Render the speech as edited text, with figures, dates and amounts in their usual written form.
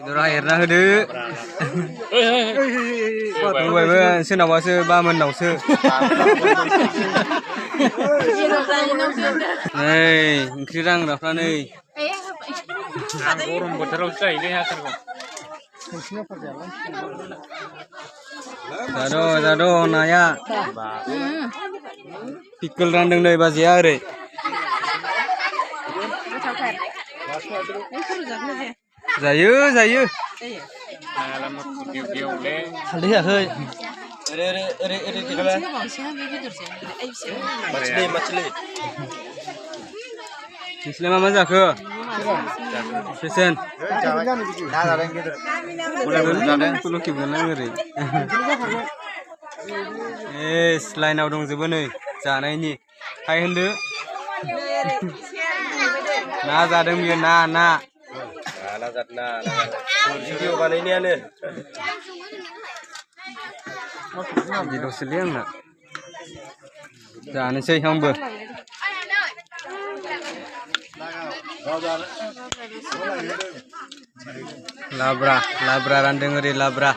बेदरा एरना होदो होबायबो सोरनावबासो बामोननावसो नै ओंख्रि रानग्राफ्रा नै गरम बोथोरावसो जायोलै आसारखौ जाद' नाया पिकल रानदों नै बाजैया ओरै जायो जायो हालदै होआखै नोंसोरलाय मा जाखो पेसेन्ट ओरै एस लाइनाव दंजोबो नै जानायनि हाय होनदो ना जादों बियो ना भिडिअ बानायनायानो भिडिअसोलै आंना जानोसै आंबो लाब्रा रानदों ओरै लाब्रा